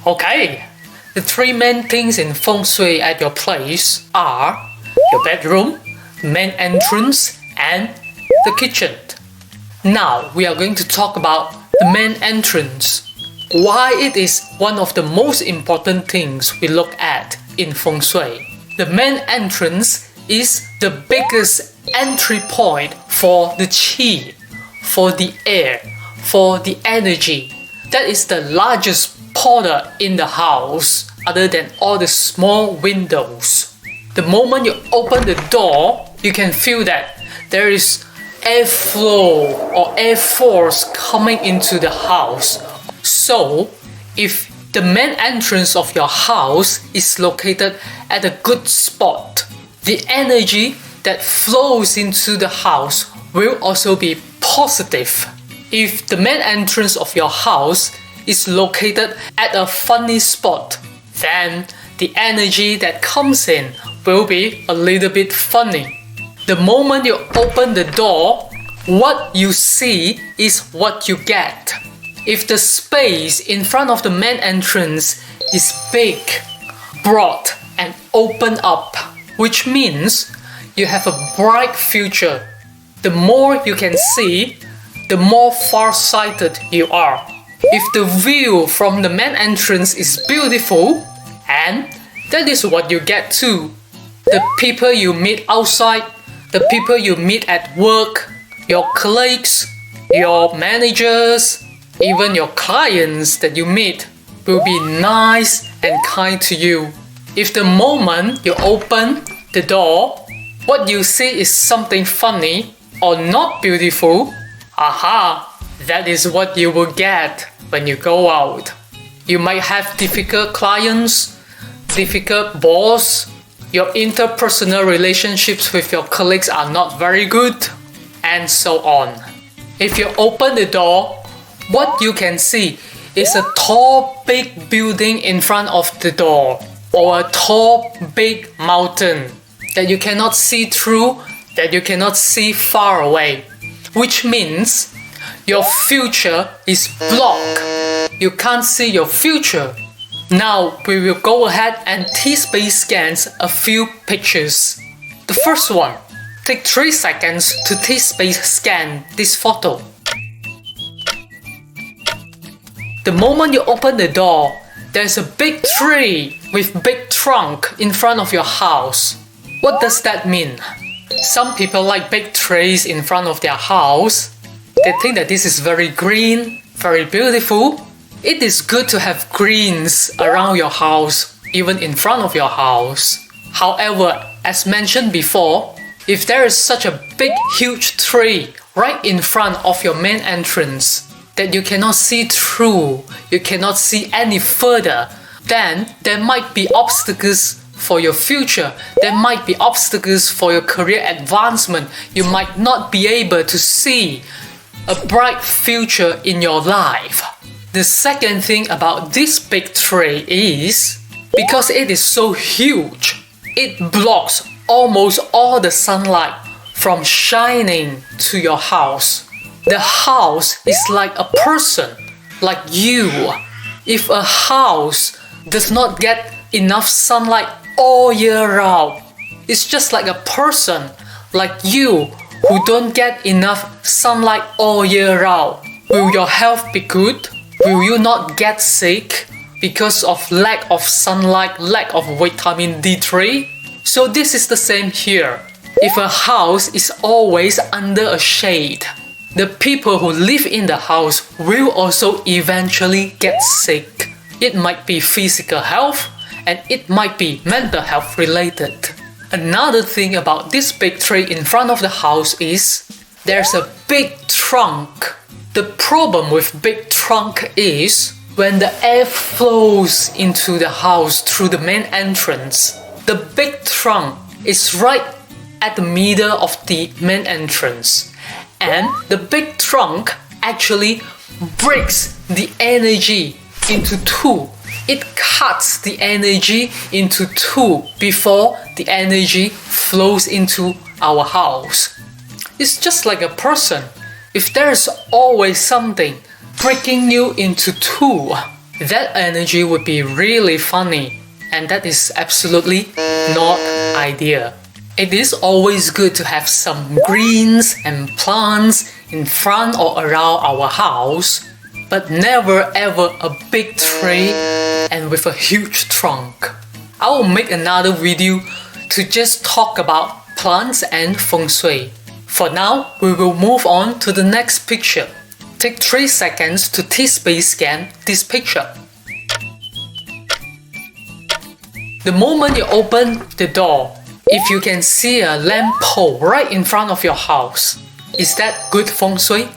Okay, the three main things in Feng Shui at your place are your bedroom, main entrance, and the kitchen. Now we are going to talk about the main entrance. Why it is one of the most important things we look at in Feng Shui. The main entrance is the biggest entry point for the qi, for the air, for the energy. That is the largest portal in the house other than all the small windows. The moment you open the door, you can feel that there is airflow or air force coming into the house. So, if the main entrance of your house is located at a good spot, the energy that flows into the house will also be positive. If the main entrance of your house is located at a funny spot, then the energy that comes in will be a little bit funny. The moment you open the door, what you see is what you get. If the space in front of the main entrance is big, broad, and open up, which means you have a bright future. The more you can see, the more far-sighted you are. If the view from the main entrance is beautiful, and that is what you get too. The people you meet outside, the people you meet at work, your colleagues, your managers, even your clients that you meet will be nice and kind to you. If the moment you open the door, what you see is something funny or not beautiful, that is what you will get when you go out. You might have difficult clients, difficult boss, your interpersonal relationships with your colleagues are not very good, and so on. If you open the door, what you can see is a tall, big building in front of the door, or a tall, big mountain that you cannot see through, that you cannot see far away, which means your future is blocked. You can't see your future. Now we will go ahead and T-space scan a few pictures. The first one, take 3 seconds to T-space scan this photo. The moment you open the door, there's a big tree with big trunk in front of your house. What does that mean? Some people like big trees in front of their house. They think that this is very green, very beautiful. It is good to have greens around your house, even in front of your house. However, as mentioned before, if there is such a big, huge tree right in front of your main entrance that you cannot see through, you cannot see any further, then there might be obstacles for your future. There might be obstacles for your career advancement. You might not be able to see a bright future in your life. The second thing about this big tree is, because it is so huge, it blocks almost all the sunlight from shining to your house. The house is like a person, like you. If a house does not get enough sunlight all year round, it's just like a person, like you, who don't get enough sunlight all year round. Will your health be good? Will you not get sick because of lack of sunlight, lack of vitamin D3? So this is the same here. If a house is always under a shade, the people who live in the house will also eventually get sick. It might be physical health and it might be mental health related. Another thing about this big tree in front of the house is there's a big trunk. The problem with big trunk is when the air flows into the house through the main entrance, the big trunk is right at the middle of the main entrance. And the big trunk actually breaks the energy into two. It cuts the energy into two before the energy flows into our house. It's just like a person. If there's always something breaking you into two, that energy would be really funny, and that is absolutely not ideal. It is always good to have some greens and plants in front or around our house, but never ever a big tree and with a huge trunk. I will make another video to just talk about plants and Feng Shui. For now, we will move on to the next picture. Take 3 seconds to T-space scan this picture. The moment you open the door, if you can see a lamp pole right in front of your house, is that good Feng Shui?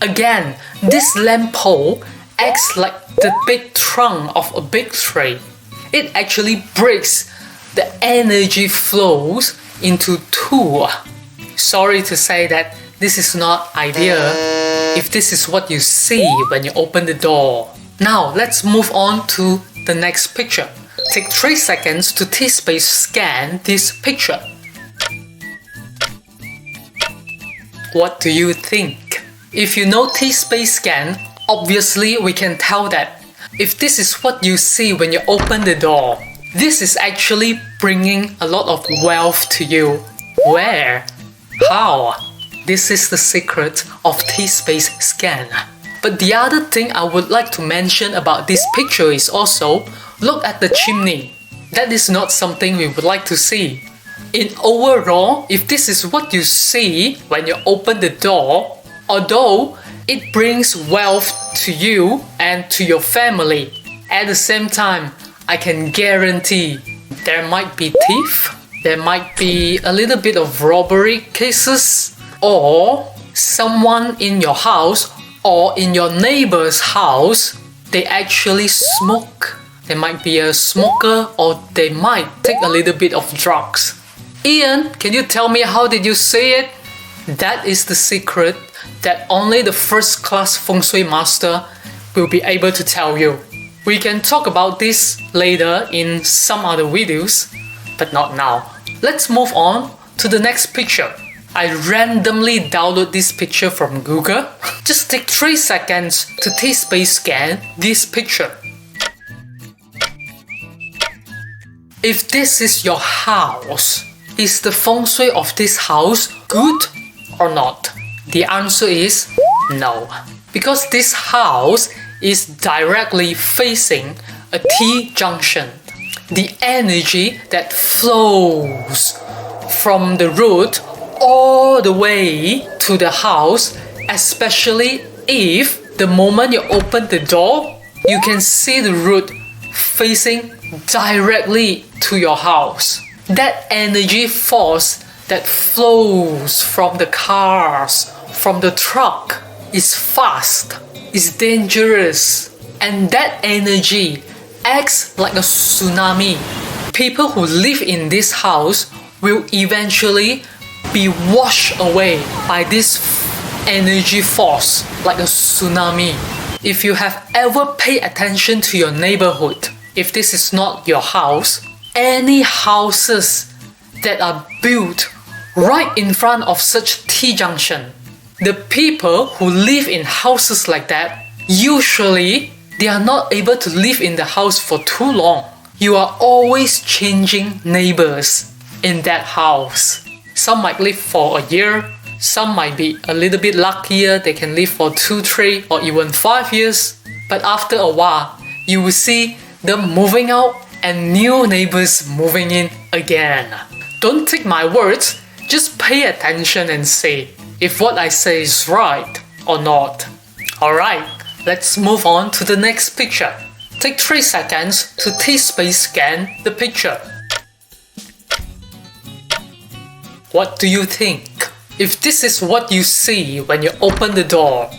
Again, this lamp pole acts like the big trunk of a big tree. It actually breaks the energy flows into two. Sorry to say that this is not ideal if this is what you see when you open the door. Now let's move on to the next picture. Take 3 seconds to T-space scan this picture. What do you think? If you know T-space scan, obviously we can tell that if this is what you see when you open the door, this is actually bringing a lot of wealth to you. Where? How? This is the secret of T-space scan. But the other thing I would like to mention about this picture is also, look at the chimney. That is not something we would like to see. In overall, if this is what you see when you open the door, although it brings wealth to you and to your family, at the same time, I can guarantee there might be thief, there might be a little bit of robbery cases, or someone in your house or in your neighbor's house, they actually smoke. They might be a smoker or they might take a little bit of drugs. Ian, can you tell me how did you see it? That is the secret that only the first class Feng Shui master will be able to tell you. We can talk about this later in some other videos, but not now. Let's move on to the next picture. I randomly download this picture from Google. Just take 3 seconds to T-space scan this picture. If this is your house, is the Feng Shui of this house good or not? The answer is no. Because this house is directly facing a T-junction. The energy that flows from the root all the way to the house, especially if the moment you open the door, you can see the root facing directly to your house. That energy force that flows from the cars, from the truck, is fast, is dangerous, and that energy acts like a tsunami. People who live in this house will eventually be washed away by this energy force like a tsunami. If you have ever paid attention to your neighborhood, if this is not your house, any houses that are built right in front of such T-junction, the people who live in houses like that, usually they are not able to live in the house for too long. You are always changing neighbors in that house. Some might live for a year, some might be a little bit luckier, they can live for 2, 3 or even 5 years. But after a while, you will see them moving out and new neighbors moving in again. Don't take my words, just pay attention and see if what I say is right or not. Alright, let's move on to the next picture. Take 3 seconds to T-space scan the picture. What do you think? If this is what you see when you open the door,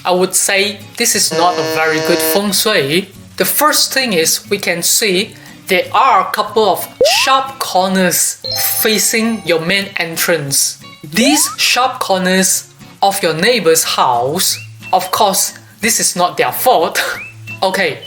I would say this is not a very good Feng Shui. The first thing is we can see there are a couple of sharp corners facing your main entrance. These sharp corners of your neighbor's house, of course, this is not their fault. Okay,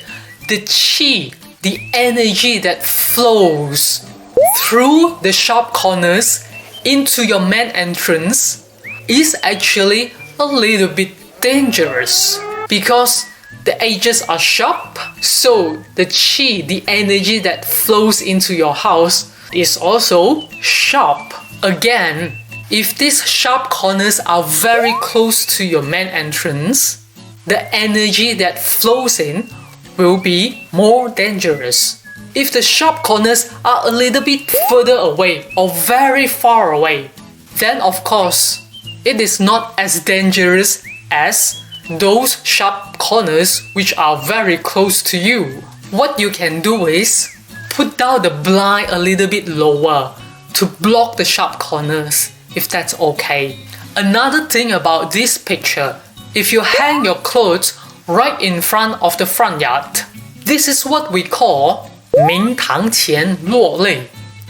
the qi, the energy that flows through the sharp corners into your main entrance is actually a little bit dangerous because the edges are sharp, so the qi, the energy that flows into your house, is also sharp. Again, if these sharp corners are very close to your main entrance, the energy that flows in will be more dangerous. If the sharp corners are a little bit further away or very far away, then of course, it is not as dangerous as those sharp corners which are very close to you. What you can do is put down the blind a little bit lower to block the sharp corners, if that's okay. Another thing about this picture, if you hang your clothes right in front of the front yard, this is what we call 明堂前落泪,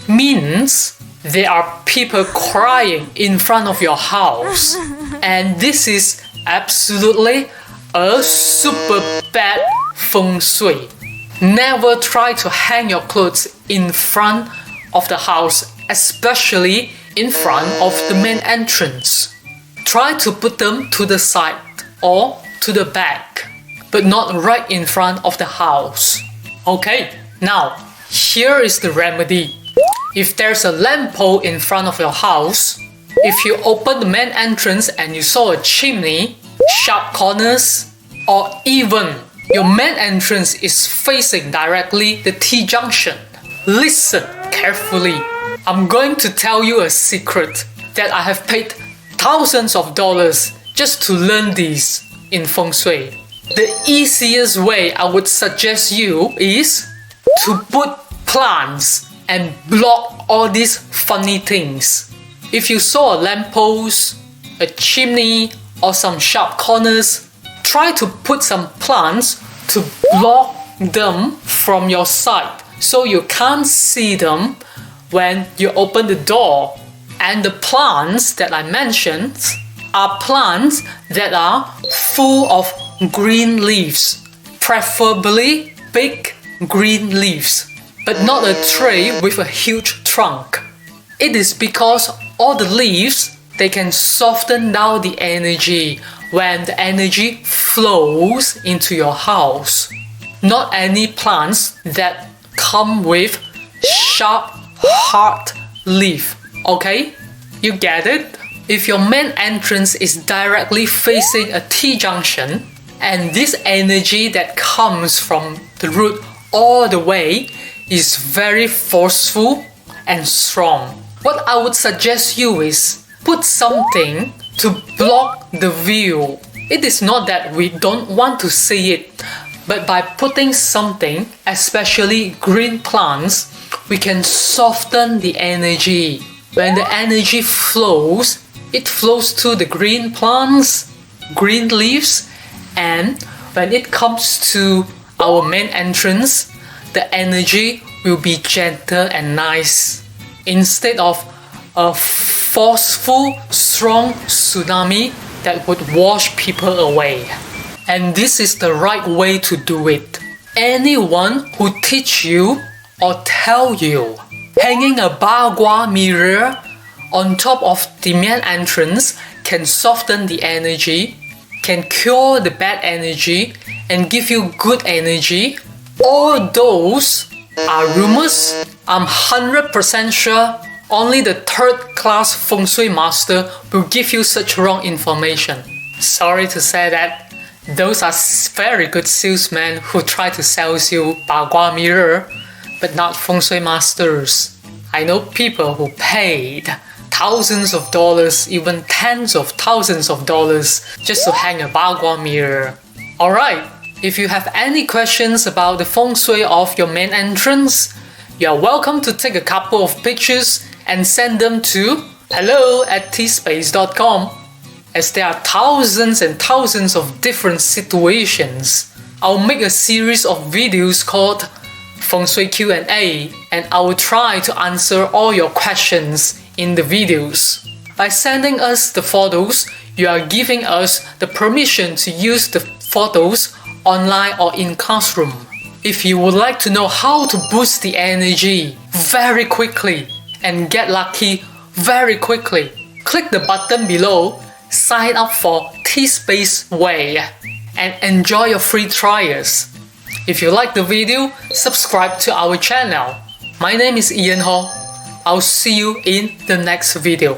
means there are people crying in front of your house, and this is absolutely a super bad feng shui. Never try to hang your clothes in front of the house, especially in front of the main entrance. Try to put them to the side or to the back, but not right in front of the house. Okay, now here is the remedy. If there's a lamppost in front of your house, if you open the main entrance and you saw a chimney, sharp corners, or even your main entrance is facing directly the T-junction, listen carefully. I'm going to tell you a secret that I have paid thousands of dollars just to learn this in Feng Shui. The easiest way I would suggest you is to put plants and block all these funny things. If you saw a lamppost, a chimney, or some sharp corners, try to put some plants to block them from your sight so you can't see them when you open the door. And the plants that I mentioned are plants that are full of green leaves, preferably big green leaves, but not a tree with a huge trunk. It is because all the leaves, they can soften down the energy when the energy flows into your house. Not any plants that come with sharp, hard leaf. Okay? You get it? If your main entrance is directly facing a T-junction, and this energy that comes from the root all the way is very forceful and strong, what I would suggest you is put something to block the view. It is not that we don't want to see it, but by putting something, especially green plants, we can soften the energy. When the energy flows, it flows to the green plants, green leaves, and when it comes to our main entrance, the energy will be gentle and nice, instead of a forceful, strong tsunami that would wash people away. And this is the right way to do it. Anyone who teach you or tell you hanging a bagua mirror on top of the main entrance can soften the energy, can cure the bad energy, and give you good energy, all those are rumors. I'm 100% sure only the third-class Feng Shui master will give you such wrong information. Sorry to say that. Those are very good salesmen who try to sell you bagua mirror, but not Feng Shui masters. I know people who paid thousands of dollars, even tens of thousands of dollars just to hang a bagua mirror. Alright, if you have any questions about the Feng Shui of your main entrance, you are welcome to take a couple of pictures and send them to hello@tspace.com. As there are thousands and thousands of different situations, I'll make a series of videos called Feng Shui Q&A, and I will try to answer all your questions in the videos. By sending us the photos, you are giving us the permission to use the photos online or in classroom. If you would like to know how to boost the energy very quickly and get lucky very quickly, click the button below, sign up for T-Space Way, and enjoy your free trials. If you like the video, subscribe to our channel. My name is Ian Ho. I'll see you in the next video.